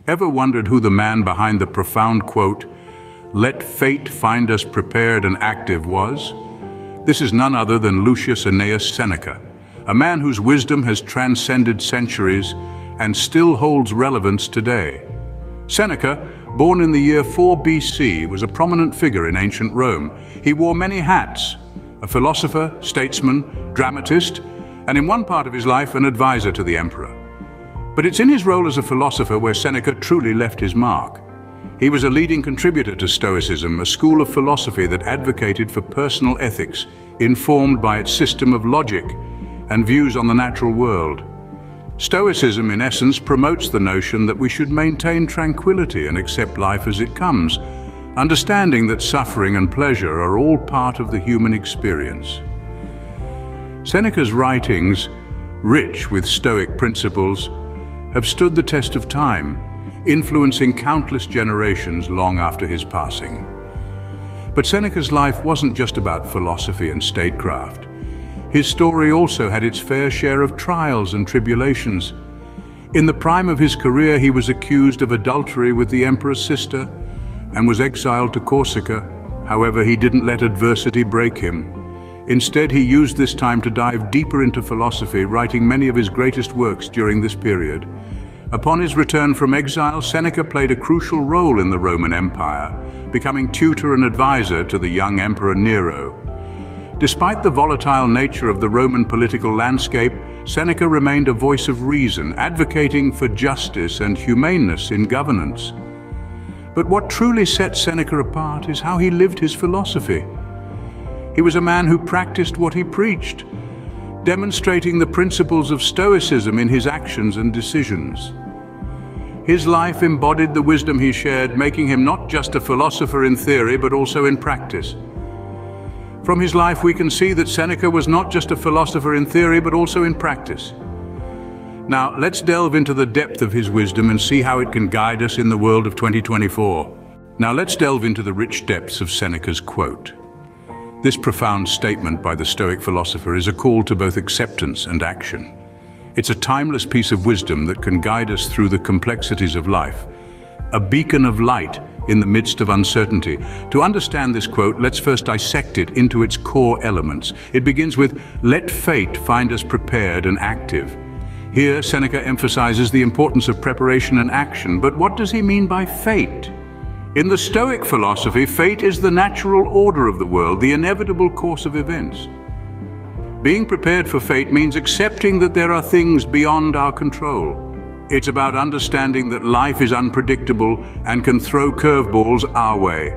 Ever wondered who the man behind the profound quote, "Let fate find us prepared and active," was? This is none other than Lucius Annaeus Seneca, a man whose wisdom has transcended centuries and still holds relevance today. Seneca, born in the year 4 BC, was a prominent figure in ancient Rome. He wore many hats: a philosopher, statesman, dramatist, and in one part of his life, an advisor to the emperor. But it's in his role as a philosopher where Seneca truly left his mark. He was a leading contributor to Stoicism, a school of philosophy that advocated for personal ethics, informed by its system of logic and views on the natural world. Stoicism, in essence, promotes the notion that we should maintain tranquility and accept life as it comes, understanding that suffering and pleasure are all part of the human experience. Seneca's writings, rich with Stoic principles, have stood the test of time, influencing countless generations long after his passing. But Seneca's life wasn't just about philosophy and statecraft. His story also had its fair share of trials and tribulations. In the prime of his career, he was accused of adultery with the emperor's sister and was exiled to Corsica. However, he didn't let adversity break him. Instead, he used this time to dive deeper into philosophy, writing many of his greatest works during this period. Upon his return from exile, Seneca played a crucial role in the Roman Empire, becoming tutor and advisor to the young Emperor Nero. Despite the volatile nature of the Roman political landscape, Seneca remained a voice of reason, advocating for justice and humaneness in governance. But what truly set Seneca apart is how he lived his philosophy. He was a man who practiced what he preached, demonstrating the principles of Stoicism in his actions and decisions. His life embodied the wisdom he shared, making him not just a philosopher in theory, but also in practice. From his life, we can see that Seneca was not just a philosopher in theory, but also in practice. Now, let's delve into the depth of his wisdom and see how it can guide us in the world of 2024. Now, let's delve into the rich depths of Seneca's quote. This profound statement by the Stoic philosopher is a call to both acceptance and action. It's a timeless piece of wisdom that can guide us through the complexities of life, a beacon of light in the midst of uncertainty. To understand this quote, let's first dissect it into its core elements. It begins with, "Let fate find us prepared and active." Here, Seneca emphasizes the importance of preparation and action, but what does he mean by fate? In the Stoic philosophy, fate is the natural order of the world, the inevitable course of events. Being prepared for fate means accepting that there are things beyond our control. It's about understanding that life is unpredictable and can throw curveballs our way.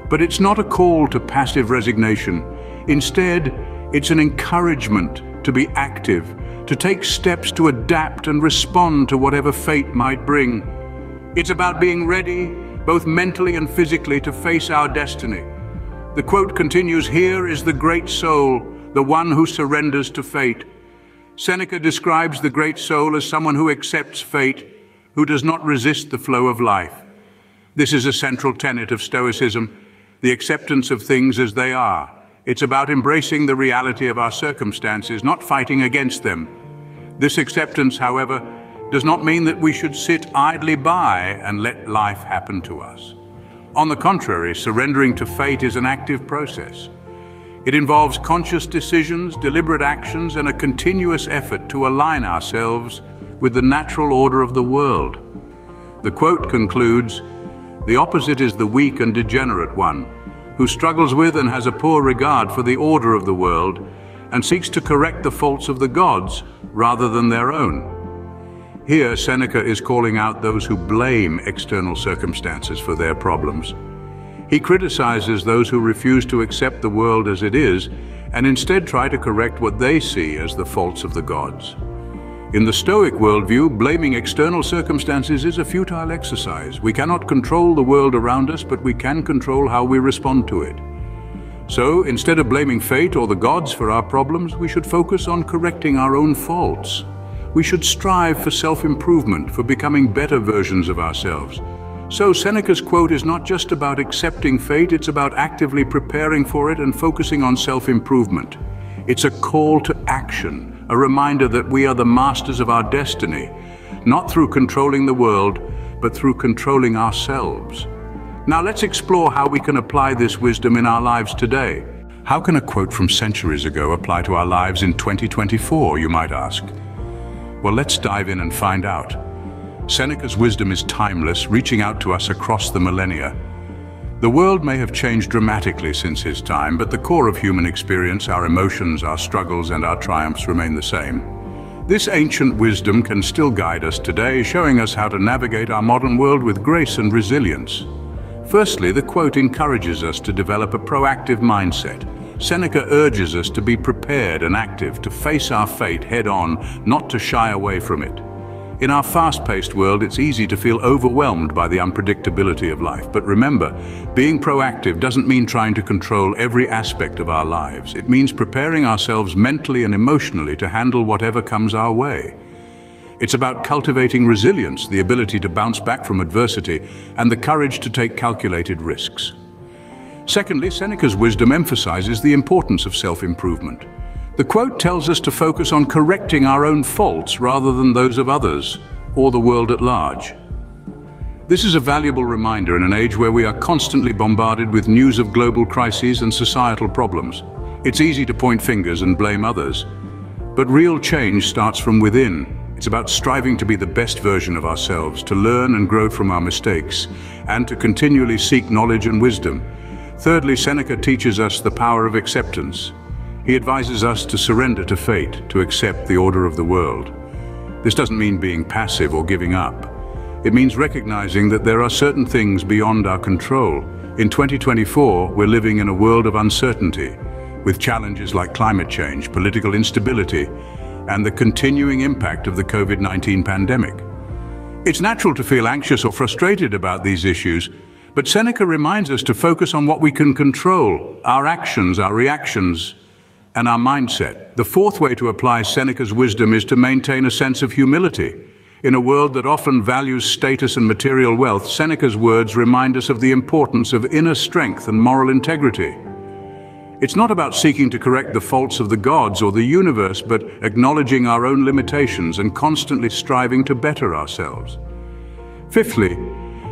But it's not a call to passive resignation. Instead, it's an encouragement to be active, to take steps to adapt and respond to whatever fate might bring. It's about being ready, both mentally and physically, to face our destiny. The quote continues, "Here is the great soul, the one who surrenders to fate." Seneca describes the great soul as someone who accepts fate, who does not resist the flow of life. This is a central tenet of Stoicism, the acceptance of things as they are. It's about embracing the reality of our circumstances, not fighting against them. This acceptance, however, does not mean that we should sit idly by and let life happen to us. On the contrary, surrendering to fate is an active process. It involves conscious decisions, deliberate actions, and a continuous effort to align ourselves with the natural order of the world. The quote concludes, "The opposite is the weak and degenerate one, who struggles with and has a poor regard for the order of the world and seeks to correct the faults of the gods rather than their own." Here, Seneca is calling out those who blame external circumstances for their problems. He criticizes those who refuse to accept the world as it is and instead try to correct what they see as the faults of the gods. In the Stoic worldview, blaming external circumstances is a futile exercise. We cannot control the world around us, but we can control how we respond to it. So, instead of blaming fate or the gods for our problems, we should focus on correcting our own faults. We should strive for self-improvement, for becoming better versions of ourselves. So Seneca's quote is not just about accepting fate, it's about actively preparing for it and focusing on self-improvement. It's a call to action, a reminder that we are the masters of our destiny, not through controlling the world, but through controlling ourselves. Now let's explore how we can apply this wisdom in our lives today. How can a quote from centuries ago apply to our lives in 2024, you might ask? Well, let's dive in and find out. Seneca's wisdom is timeless, reaching out to us across the millennia. The world may have changed dramatically since his time, but the core of human experience, our emotions, our struggles, and our triumphs remain the same. This ancient wisdom can still guide us today, showing us how to navigate our modern world with grace and resilience. Firstly, the quote encourages us to develop a proactive mindset. Seneca urges us to be prepared and active, to face our fate head-on, not to shy away from it. In our fast-paced world, it's easy to feel overwhelmed by the unpredictability of life. But remember, being proactive doesn't mean trying to control every aspect of our lives. It means preparing ourselves mentally and emotionally to handle whatever comes our way. It's about cultivating resilience, the ability to bounce back from adversity, and the courage to take calculated risks. Secondly, Seneca's wisdom emphasizes the importance of self-improvement. The quote tells us to focus on correcting our own faults rather than those of others or the world at large. This is a valuable reminder in an age where we are constantly bombarded with news of global crises and societal problems. It's easy to point fingers and blame others, but real change starts from within. It's about striving to be the best version of ourselves, to learn and grow from our mistakes, and to continually seek knowledge and wisdom. Thirdly, Seneca teaches us the power of acceptance. He advises us to surrender to fate, to accept the order of the world. This doesn't mean being passive or giving up. It means recognizing that there are certain things beyond our control. In 2024, we're living in a world of uncertainty, with challenges like climate change, political instability, and the continuing impact of the COVID-19 pandemic. It's natural to feel anxious or frustrated about these issues, but Seneca reminds us to focus on what we can control: our actions, our reactions, and our mindset. The fourth way to apply Seneca's wisdom is to maintain a sense of humility. In a world that often values status and material wealth, Seneca's words remind us of the importance of inner strength and moral integrity. It's not about seeking to correct the faults of the gods or the universe, but acknowledging our own limitations and constantly striving to better ourselves. Fifthly,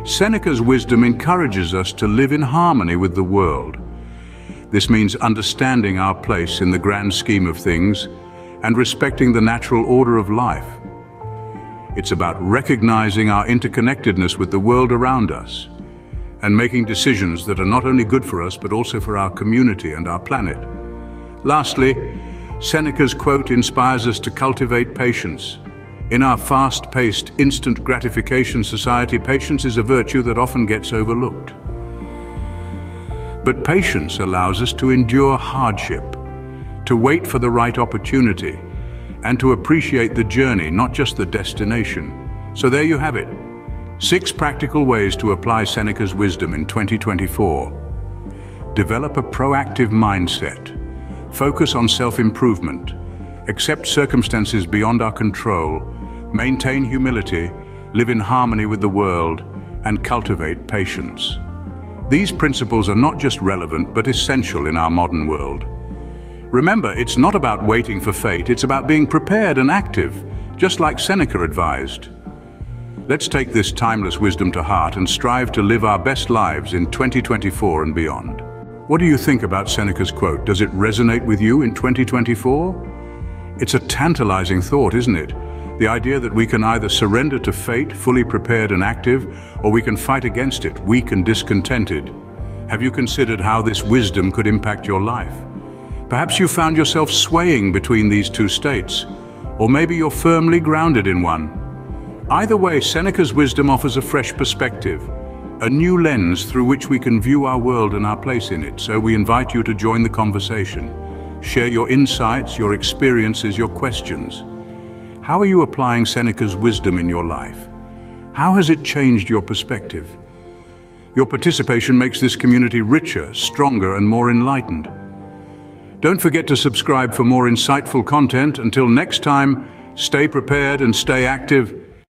Seneca's wisdom encourages us to live in harmony with the world. This means understanding our place in the grand scheme of things and respecting the natural order of life. It's about recognizing our interconnectedness with the world around us and making decisions that are not only good for us, but also for our community and our planet. Lastly, Seneca's quote inspires us to cultivate patience. In our fast-paced, instant gratification society, patience is a virtue that often gets overlooked. But patience allows us to endure hardship, to wait for the right opportunity, and to appreciate the journey, not just the destination. So there you have it. 6 practical ways to apply Seneca's wisdom in 2024. Develop a proactive mindset. Focus on self-improvement. Accept circumstances beyond our control. Maintain humility. Live in harmony with the world. And cultivate patience. These principles are not just relevant, but essential in our modern world. Remember, it's not about waiting for fate, it's about being prepared and active, just like Seneca advised. Let's take this timeless wisdom to heart and strive to live our best lives in 2024 and beyond. What do you think about Seneca's quote? Does it resonate with you in 2024? It's a tantalizing thought, isn't it? The idea that we can either surrender to fate, fully prepared and active, or we can fight against it, weak and discontented. Have you considered how this wisdom could impact your life? Perhaps you found yourself swaying between these two states, or maybe you're firmly grounded in one. Either way, Seneca's wisdom offers a fresh perspective, a new lens through which we can view our world and our place in it. So we invite you to join the conversation. Share your insights, your experiences, your questions. How are you applying Seneca's wisdom in your life? How has it changed your perspective? Your participation makes this community richer, stronger, and more enlightened. Don't forget to subscribe for more insightful content. Until next time, stay prepared and stay active.